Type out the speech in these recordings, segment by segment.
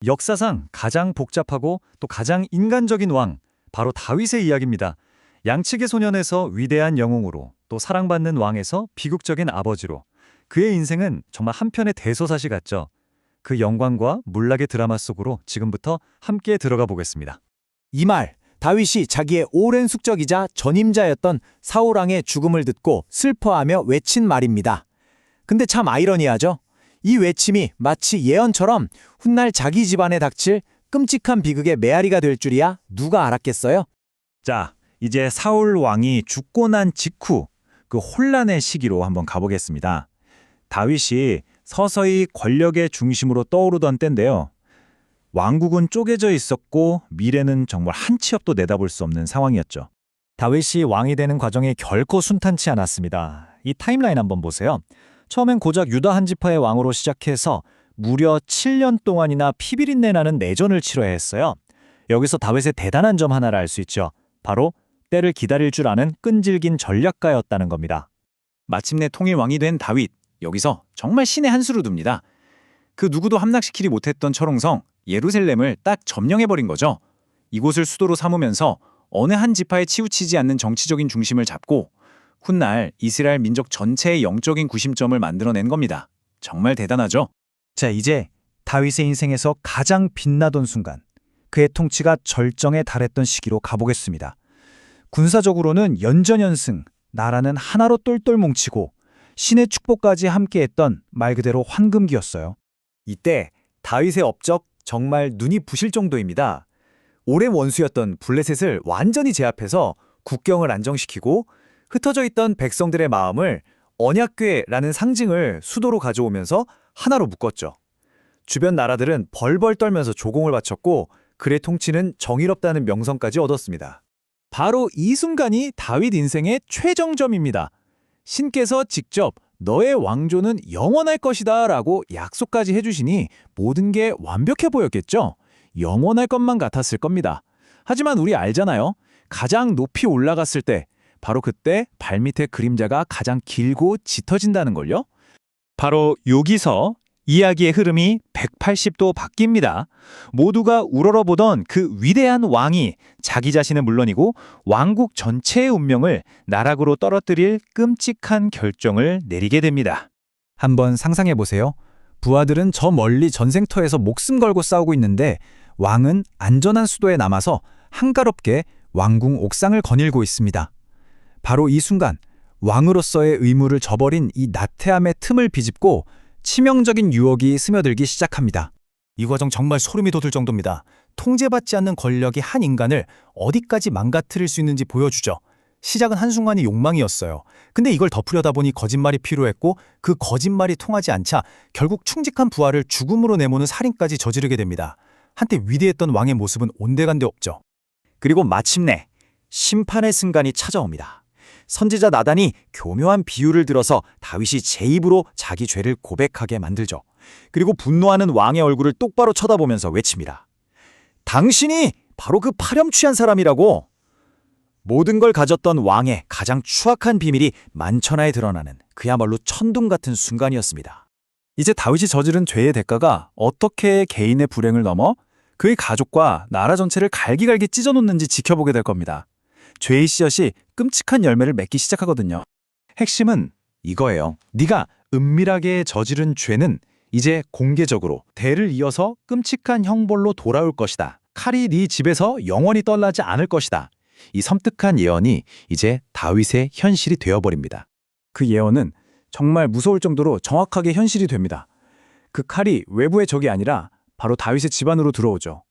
역사상 가장 복잡하고 또 가장 인간적인 왕, 바로 다윗의 이야기입니다. 양측의 소년에서 위대한 영웅으로, 또 사랑받는 왕에서 비극적인 아버지로, 그의 인생은 정말 한편의 대소사시 같죠. 그 영광과 문락의 드라마 속으로 지금부터 함께 들어가 보겠습니다. 이 말, 다윗이 자기의 오랜 숙적이자 전임자였던 사울 왕의 죽음을 듣고 슬퍼하며 외친 말입니다. 근데 참 아이러니하죠? 이 외침이 마치 예언처럼 훗날 자기 집안에 닥칠 끔찍한 비극의 메아리가 될 줄이야 누가 알았겠어요? 자, 이제 사울 왕이 죽고 난 직후 그 혼란의 시기로 한번 가보겠습니다. 다윗이 서서히 권력의 중심으로 떠오르던 때인데요. 왕국은 쪼개져 있었고 미래는 정말 한 치 앞도 내다볼 수 없는 상황이었죠. 다윗이 왕이 되는 과정이 결코 순탄치 않았습니다. 이 타임라인 한번 보세요. 처음엔 고작 유다 한 지파의 왕으로 시작해서 무려 7년 동안이나 피비린내 나는 내전을 치러야 했어요. 여기서 다윗의 대단한 점 하나를 알 수 있죠. 바로 때를 기다릴 줄 아는 끈질긴 전략가였다는 겁니다. 마침내 통일왕이 된 다윗, 여기서 정말 신의 한 수를 둡니다. 그 누구도 함락시키지 못했던 철옹성 예루살렘을 딱 점령해버린 거죠. 이곳을 수도로 삼으면서 어느 한 지파에 치우치지 않는 정치적인 중심을 잡고 훗날 이스라엘 민족 전체의 영적인 구심점을 만들어낸 겁니다. 정말 대단하죠? 자, 이제 다윗의 인생에서 가장 빛나던 순간, 그의 통치가 절정에 달했던 시기로 가보겠습니다. 군사적으로는 연전연승, 나라는 하나로 똘똘 뭉치고 신의 축복까지 함께했던 말 그대로 황금기였어요. 이때 다윗의 업적 정말 눈이 부실 정도입니다. 오랜 원수였던 블레셋을 완전히 제압해서 국경을 안정시키고 흩어져 있던 백성들의 마음을 언약궤라는 상징을 수도로 가져오면서 하나로 묶었죠. 주변 나라들은 벌벌 떨면서 조공을 바쳤고 그의 통치는 정의롭다는 명성까지 얻었습니다. 바로 이 순간이 다윗 인생의 최정점입니다. 신께서 직접 너의 왕조는 영원할 것이다 라고 약속까지 해주시니 모든 게 완벽해 보였겠죠? 영원할 것만 같았을 겁니다. 하지만 우리 알잖아요. 가장 높이 올라갔을 때 바로 그때 발밑의 그림자가 가장 길고 짙어진다는 걸요. 바로 여기서 이야기의 흐름이 180도 바뀝니다. 모두가 우러러보던 그 위대한 왕이 자기 자신은 물론이고 왕국 전체의 운명을 나락으로 떨어뜨릴 끔찍한 결정을 내리게 됩니다. 한번 상상해 보세요. 부하들은 저 멀리 전쟁터에서 목숨 걸고 싸우고 있는데 왕은 안전한 수도에 남아서 한가롭게 왕궁 옥상을 거닐고 있습니다. 바로 이 순간 왕으로서의 의무를 저버린 이 나태함의 틈을 비집고 치명적인 유혹이 스며들기 시작합니다. 이 과정 정말 소름이 돋을 정도입니다. 통제받지 않는 권력이 한 인간을 어디까지 망가뜨릴 수 있는지 보여주죠. 시작은 한순간의 욕망이었어요. 근데 이걸 덮으려다 보니 거짓말이 필요했고 그 거짓말이 통하지 않자 결국 충직한 부하를 죽음으로 내모는 살인까지 저지르게 됩니다. 한때 위대했던 왕의 모습은 온데간데 없죠. 그리고 마침내 심판의 순간이 찾아옵니다. 선지자 나단이 교묘한 비유를 들어서 다윗이 제 입으로 자기 죄를 고백하게 만들죠. 그리고 분노하는 왕의 얼굴을 똑바로 쳐다보면서 외칩니다. 당신이 바로 그 파렴치한 사람이라고! 모든 걸 가졌던 왕의 가장 추악한 비밀이 만천하에 드러나는 그야말로 천둥 같은 순간이었습니다. 이제 다윗이 저지른 죄의 대가가 어떻게 개인의 불행을 넘어 그의 가족과 나라 전체를 갈기갈기 찢어놓는지 지켜보게 될 겁니다. 죄의 씨앗이 끔찍한 열매를 맺기 시작하거든요. 핵심은 이거예요. 네가 은밀하게 저지른 죄는 이제 공개적으로 대를 이어서 끔찍한 형벌로 돌아올 것이다. 칼이 네 집에서 영원히 떠나지 않을 것이다. 이 섬뜩한 예언이 이제 다윗의 현실이 되어버립니다. 그 예언은 정말 무서울 정도로 정확하게 현실이 됩니다. 그 칼이 외부의 적이 아니라 바로 다윗의 집안으로 들어오죠.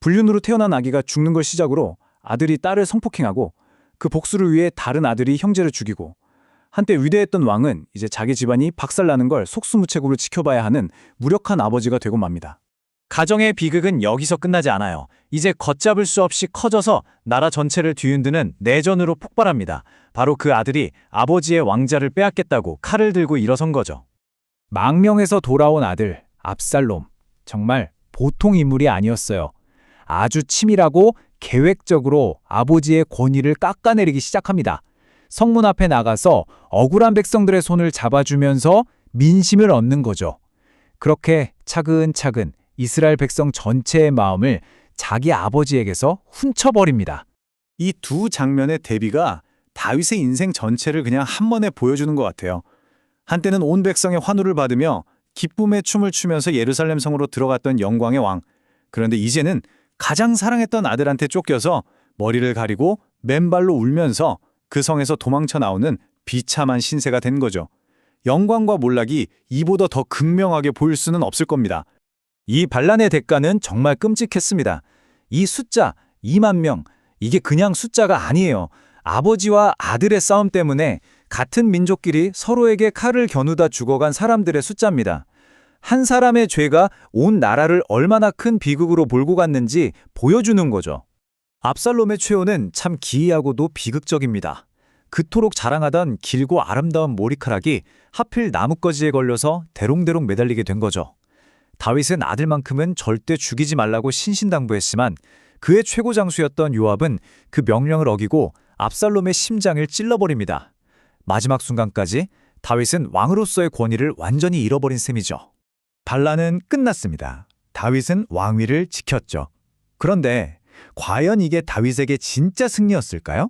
불륜으로 태어난 아기가 죽는 걸 시작으로 아들이 딸을 성폭행하고 그 복수를 위해 다른 아들이 형제를 죽이고 한때 위대했던 왕은 이제 자기 집안이 박살나는 걸 속수무책으로 지켜봐야 하는 무력한 아버지가 되고 맙니다. 가정의 비극은 여기서 끝나지 않아요. 이제 걷잡을 수 없이 커져서 나라 전체를 뒤흔드는 내전으로 폭발합니다. 바로 그 아들이 아버지의 왕자를 빼앗겠다고 칼을 들고 일어선 거죠. 망명에서 돌아온 아들 압살롬, 정말 보통 인물이 아니었어요. 아주 치밀하고 계획적으로 아버지의 권위를 깎아내리기 시작합니다. 성문 앞에 나가서 억울한 백성들의 손을 잡아주면서 민심을 얻는 거죠. 그렇게 차근차근 이스라엘 백성 전체의 마음을 자기 아버지에게서 훔쳐버립니다. 이 두 장면의 대비가 다윗의 인생 전체를 그냥 한 번에 보여주는 것 같아요. 한때는 온 백성의 환호를 받으며 기쁨의 춤을 추면서 예루살렘 성으로 들어갔던 영광의 왕. 그런데 이제는 가장 사랑했던 아들한테 쫓겨서 머리를 가리고 맨발로 울면서 그 성에서 도망쳐 나오는 비참한 신세가 된 거죠. 영광과 몰락이 이보다 더 극명하게 보일 수는 없을 겁니다. 이 반란의 대가는 정말 끔찍했습니다. 이 숫자 2만 명, 이게 그냥 숫자가 아니에요. 아버지와 아들의 싸움 때문에 같은 민족끼리 서로에게 칼을 겨누다 죽어간 사람들의 숫자입니다. 한 사람의 죄가 온 나라를 얼마나 큰 비극으로 몰고 갔는지 보여주는 거죠. 압살롬의 최후는 참 기이하고도 비극적입니다. 그토록 자랑하던 길고 아름다운 머리카락이 하필 나뭇가지에 걸려서 대롱대롱 매달리게 된 거죠. 다윗은 아들만큼은 절대 죽이지 말라고 신신당부했지만 그의 최고 장수였던 요압은 그 명령을 어기고 압살롬의 심장을 찔러버립니다. 마지막 순간까지 다윗은 왕으로서의 권위를 완전히 잃어버린 셈이죠. 반란은 끝났습니다. 다윗은 왕위를 지켰죠. 그런데 과연 이게 다윗에게 진짜 승리였을까요?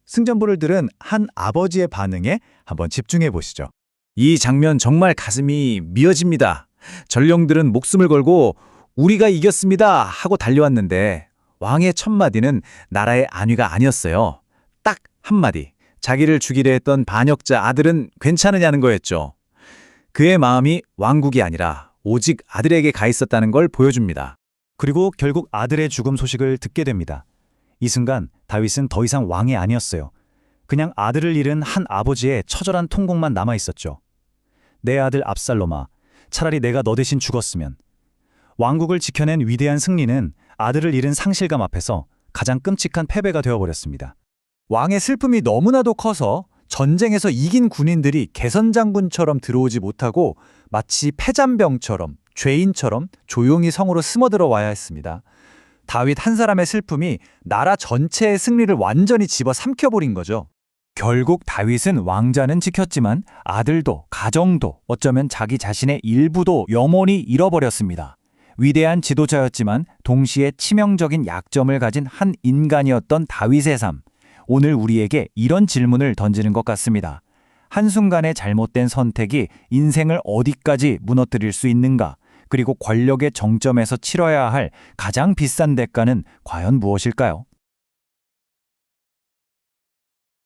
승전보를 들은 한 아버지의 반응에 한번 집중해 보시죠. 이 장면 정말 가슴이 미어집니다. 전령들은 목숨을 걸고 우리가 이겼습니다 하고 달려왔는데 왕의 첫 마디는 나라의 안위가 아니었어요. 딱 한마디. 자기를 죽이려 했던 반역자 아들은 괜찮으냐는 거였죠. 그의 마음이 왕국이 아니라 오직 아들에게 가 있었다는 걸 보여줍니다. 그리고 결국 아들의 죽음 소식을 듣게 됩니다. 이 순간 다윗은 더 이상 왕이 아니었어요. 그냥 아들을 잃은 한 아버지의 처절한 통곡만 남아 있었죠. 내 아들 압살롬아, 차라리 내가 너 대신 죽었으면. 왕국을 지켜낸 위대한 승리는 아들을 잃은 상실감 앞에서 가장 끔찍한 패배가 되어버렸습니다. 왕의 슬픔이 너무나도 커서 전쟁에서 이긴 군인들이 개선장군처럼 들어오지 못하고 마치 패잔병처럼 죄인처럼 조용히 성으로 스며들어 와야 했습니다. 다윗 한 사람의 슬픔이 나라 전체의 승리를 완전히 집어삼켜버린 거죠. 결국 다윗은 왕자는 지켰지만 아들도 가정도 어쩌면 자기 자신의 일부도 영원히 잃어버렸습니다. 위대한 지도자였지만 동시에 치명적인 약점을 가진 한 인간이었던 다윗의 삶. 오늘 우리에게 이런 질문을 던지는 것 같습니다. 한순간의 잘못된 선택이 인생을 어디까지 무너뜨릴 수 있는가? 그리고 권력의 정점에서 치러야 할 가장 비싼 대가는 과연 무엇일까요?